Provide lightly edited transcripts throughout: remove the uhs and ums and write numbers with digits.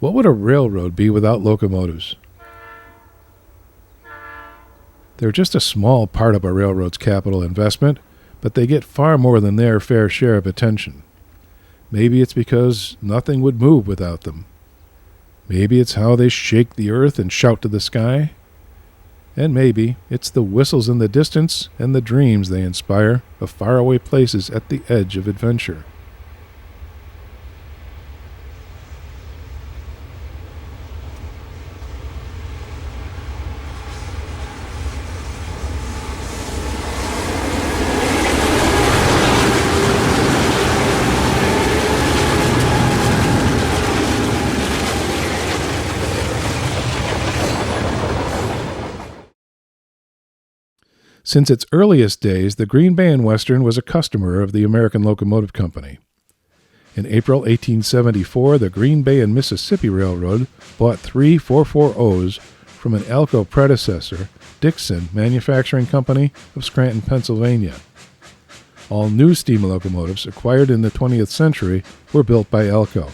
What would a railroad be without locomotives? They're just a small part of a railroad's capital investment, but they get far more than their fair share of attention. Maybe it's because nothing would move without them. Maybe it's how they shake the earth and shout to the sky. And maybe it's the whistles in the distance and the dreams they inspire of faraway places at the edge of adventure. Since its earliest days, the Green Bay and Western was a customer of the American Locomotive Company. In April 1874, the Green Bay and Mississippi Railroad bought 3 440s from an Alco predecessor, Dixon Manufacturing Company of Scranton, Pennsylvania. All new steam locomotives acquired in the 20th century were built by Alco,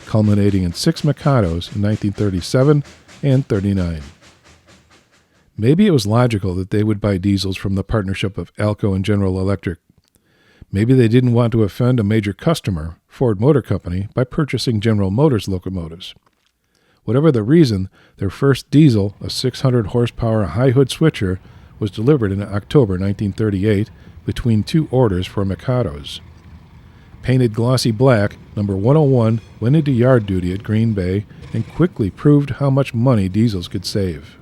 culminating in 6 Mikados in 1937 and 39. Maybe it was logical that they would buy diesels from the partnership of Alco and General Electric. Maybe they didn't want to offend a major customer, Ford Motor Company, by purchasing General Motors locomotives. Whatever the reason, their first diesel, a 600-horsepower high-hood switcher, was delivered in October 1938 between 2 orders for Mikados. Painted glossy black, number 101 went into yard duty at Green Bay and quickly proved how much money diesels could save.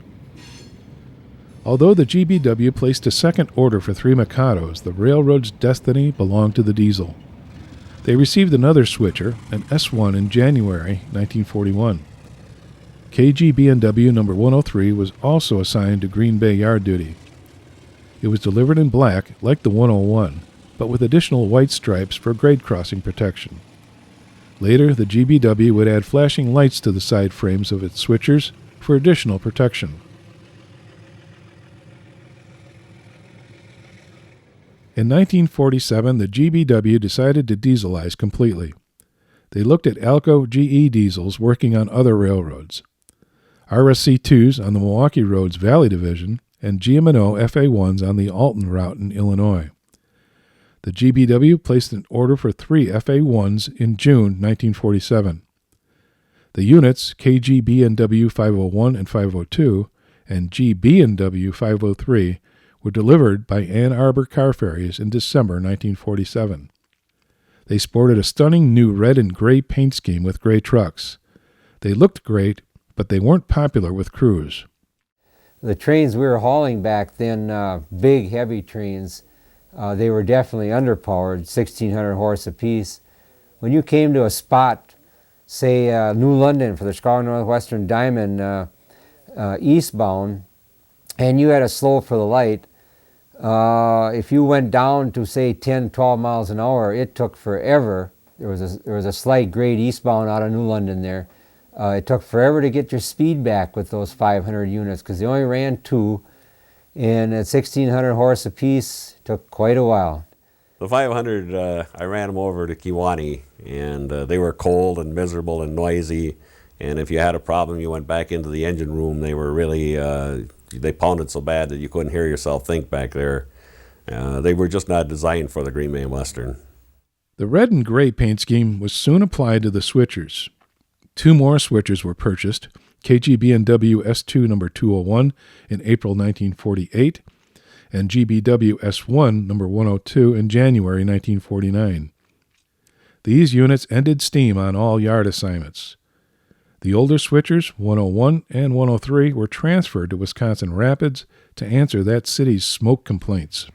Although the GBW placed a second order for 3 Mikados, the railroad's destiny belonged to the diesel. They received another switcher, an S1, in January 1941. KGB&W number 103 was also assigned to Green Bay yard duty. It was delivered in black, like the 101, but with additional white stripes for grade crossing protection. Later, the GBW would add flashing lights to the side frames of its switchers for additional protection. In 1947, the GBW decided to dieselize completely. They looked at Alco GE diesels working on other railroads, RSC2s on the Milwaukee Roads Valley Division, and GM&O FA1s on the Alton route in Illinois. The GBW placed an order for 3 FA1s in June 1947. The units, KGB&W 501 and 502, and GB&W 503, were delivered by Ann Arbor Car Ferries in December 1947. They sported a stunning new red and gray paint scheme with gray trucks. They looked great, but they weren't popular with crews. The trains we were hauling back then, big, heavy trains, they were definitely underpowered, 1,600 horse apiece. When you came to a spot, say New London for the Chicago Northwestern Diamond eastbound, and you had to slow for the light, if you went down to say 10, 12 miles an hour, it took forever. There was a slight grade eastbound out of New London there. It took forever to get your speed back with those 500 units because they only ran 2, and at 1,600 horse apiece, took quite a while. The 500, I ran them over to Kewanee, and they were cold and miserable and noisy, and if you had a problem, you went back into the engine room. They were really, they pounded so bad that you couldn't hear yourself think back there. They were just not designed for the Green Bay and Western. The red and gray paint scheme was soon applied to the switchers. 2 more switchers were purchased, KGB&W S2 number 201 in April 1948, and GBW S1 number 102 in January 1949. These units ended steam on all yard assignments. The older switchers, 101 and 103, were transferred to Wisconsin Rapids to answer that city's smoke complaints.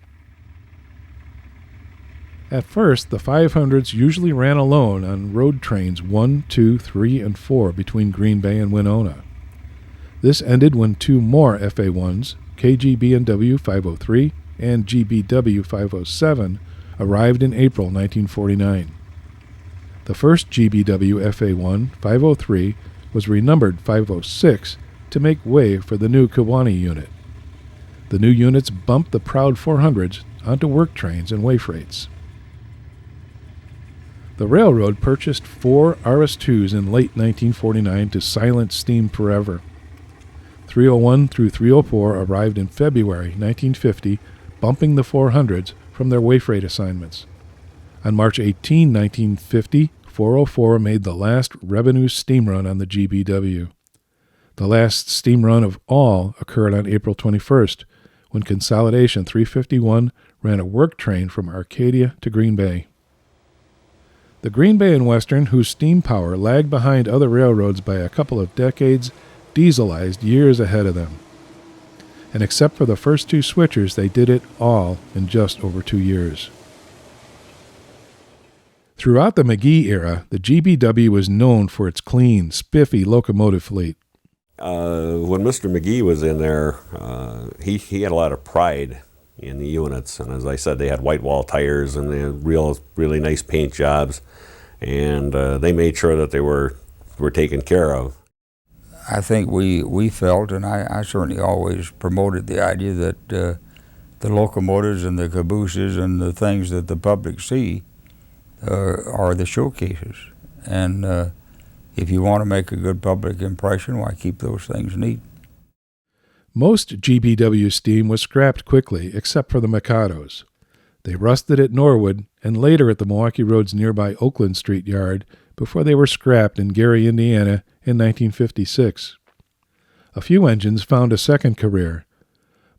At first, the 500s usually ran alone on road trains 1, 2, 3, and 4 between Green Bay and Winona. This ended when 2 more FA1s, KGB&W 503 and GBW 507, arrived in April 1949. The first GBW FA1, 503, was renumbered 506 to make way for the new Kewanee unit. The new units bumped the proud 400s onto work trains and way freights. The railroad purchased 4 RS-2s in late 1949 to silence steam forever. 301 through 304 arrived in February 1950, bumping the 400s from their way freight assignments. On March 18, 1950, 404 made the last revenue steam run on the GBW. The last steam run of all occurred on April 21st, when Consolidation 351 ran a work train from Arcadia to Green Bay. The Green Bay and Western, whose steam power lagged behind other railroads by a couple of decades, dieselized years ahead of them. And except for the first 2 switchers, they did it all in just over 2 years. Throughout the McGee era, the GBW was known for its clean, spiffy locomotive fleet. When Mr. McGee was in there, he had a lot of pride in the units, and as I said, they had white wall tires and they had really nice paint jobs, and they made sure that they were taken care of. I think we felt, and I certainly always promoted the idea that the locomotives and the cabooses and the things that the public see are the showcases, and if you want to make a good public impression, why keep those things neat? Most GBW steam was scrapped quickly, except for the Mikados. They rusted at Norwood and later at the Milwaukee Road's nearby Oakland Street yard before they were scrapped in Gary, Indiana in 1956. A few engines found a second career.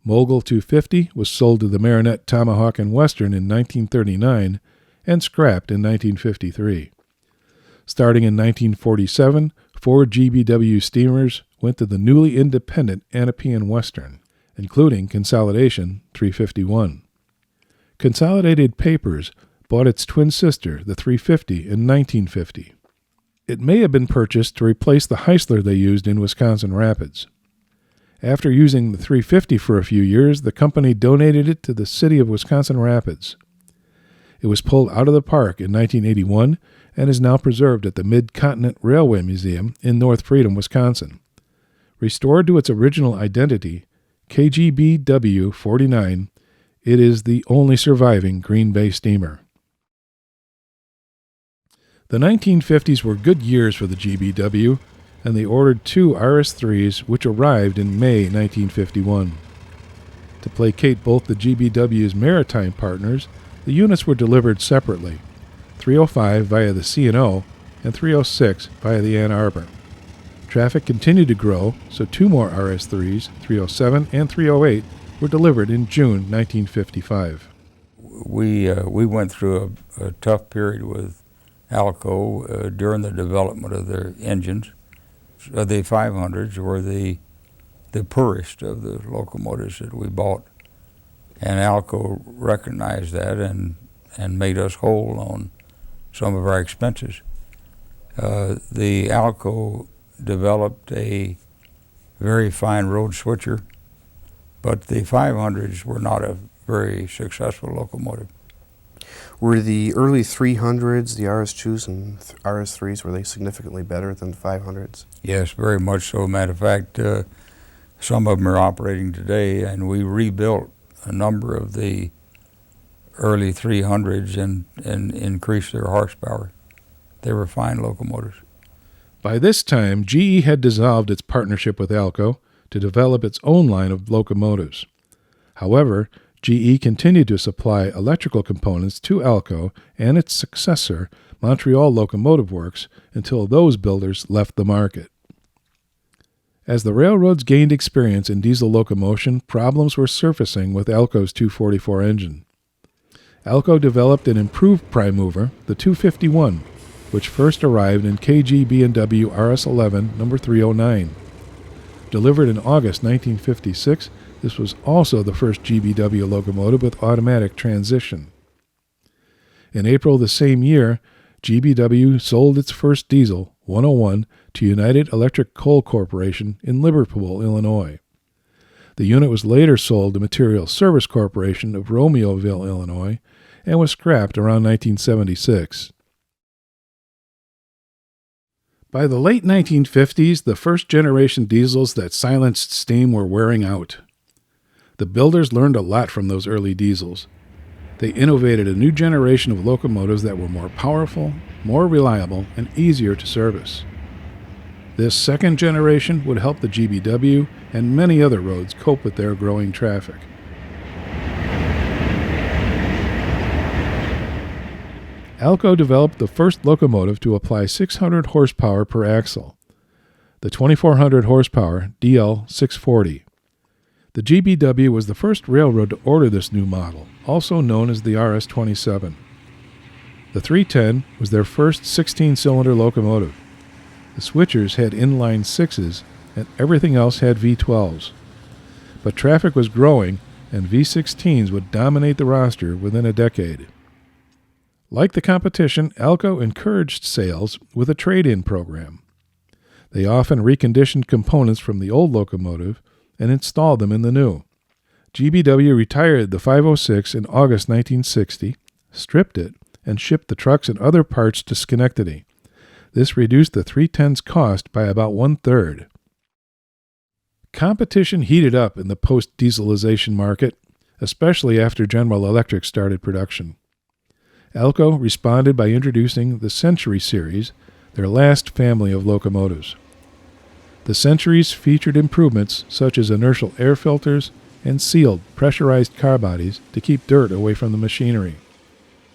Mogul 250 was sold to the Marinette, Tomahawk, and Western in 1939 and scrapped in 1953. Starting in 1947, 4 GBW steamers went to the newly independent Annapolis Western, including Consolidation 351. Consolidated Papers bought its twin sister, the 350, in 1950. It may have been purchased to replace the Heisler they used in Wisconsin Rapids. After using the 350 for a few years, the company donated it to the city of Wisconsin Rapids. It was pulled out of the park in 1981 and is now preserved at the Mid-Continent Railway Museum in North Freedom, Wisconsin. Restored to its original identity, KGBW 49, it is the only surviving Green Bay steamer. The 1950s were good years for the GBW, and they ordered 2 RS-3s, which arrived in May 1951. To placate both the GBW's maritime partners, the units were delivered separately, 305 via the C&O and 306 via the Ann Arbor. Traffic continued to grow, so 2 more RS-3s, 307 and 308, were delivered in June 1955. We went through a tough period with Alco during the development of their engines. The 500s were the poorest of the locomotives that we bought, and Alco recognized that and made us whole on some of our expenses. The Alco developed a very fine road switcher, but the 500s were not a very successful locomotive. Were the early 300s, the RS-2s and RS-3s, were they significantly better than the 500s? Yes, very much so. Matter of fact, some of them are operating today, and we rebuilt a number of the early 300s and increased their horsepower. They were fine locomotives. By this time, GE had dissolved its partnership with Alco to develop its own line of locomotives. However, GE continued to supply electrical components to Alco and its successor, Montreal Locomotive Works, until those builders left the market. As the railroads gained experience in diesel locomotion, problems were surfacing with Alco's 244 engine. Alco developed an improved prime mover, the 251, which first arrived in KGB&W RS-11 number 309. Delivered in August 1956, this was also the first GBW locomotive with automatic transmission. In April the same year, GBW sold its first diesel, 101, to United Electric Coal Corporation in Liverpool, Illinois. The unit was later sold to Material Service Corporation of Romeoville, Illinois, and was scrapped around 1976. By the late 1950s, the first-generation diesels that silenced steam were wearing out. The builders learned a lot from those early diesels. They innovated a new generation of locomotives that were more powerful, more reliable, and easier to service. This second generation would help the GBW and many other roads cope with their growing traffic. Alco developed the first locomotive to apply 600 horsepower per axle, the 2400 horsepower DL640. The GBW was the first railroad to order this new model, also known as the RS-27. The 310 was their first 16-cylinder locomotive. The switchers had inline sixes, and everything else had V12s. But traffic was growing, and V16s would dominate the roster within a decade. Like the competition, Alco encouraged sales with a trade-in program. They often reconditioned components from the old locomotive and installed them in the new. GBW retired the 506 in August 1960, stripped it, and shipped the trucks and other parts to Schenectady. This reduced the 310's cost by about 1/3. Competition heated up in the post-dieselization market, especially after General Electric started production. Alco responded by introducing the Century Series, their last family of locomotives. The Centuries featured improvements such as inertial air filters and sealed, pressurized car bodies to keep dirt away from the machinery.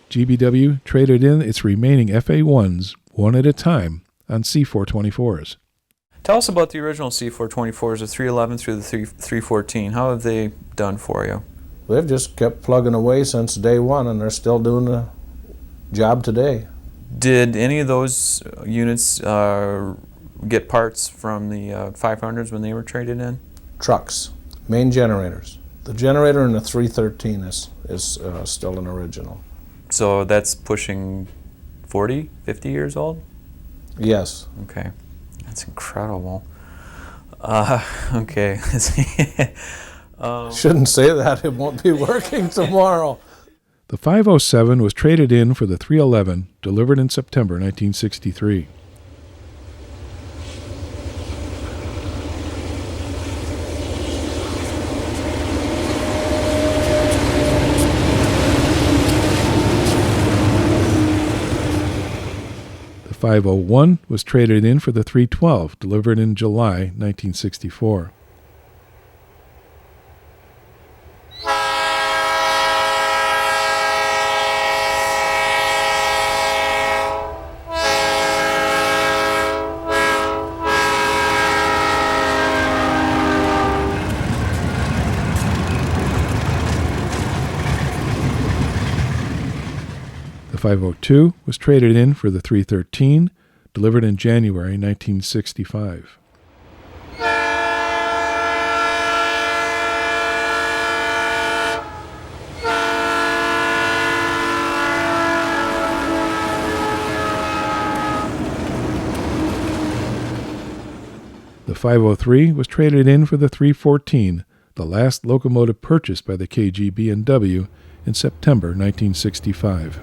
GBW traded in its remaining FA1s, one at a time, on C424s. Tell us about the original C424s, the 311 through the 314. How have they done for you? They've just kept plugging away since day one, and they're still doing the job today. Did any of those units get parts from the 500s when they were traded in? Trucks, main generators. The generator in the 313 is still an original. So that's pushing 40, 50 years old? Yes. Okay, that's incredible. Okay. Shouldn't say that, it won't be working tomorrow. The 507 was traded in for the 311, delivered in September 1963. The 501 was traded in for the 312, delivered in July 1964. The 502 was traded in for the 313, delivered in January 1965. The 503 was traded in for the 314, the last locomotive purchased by the KGB&W in September 1965.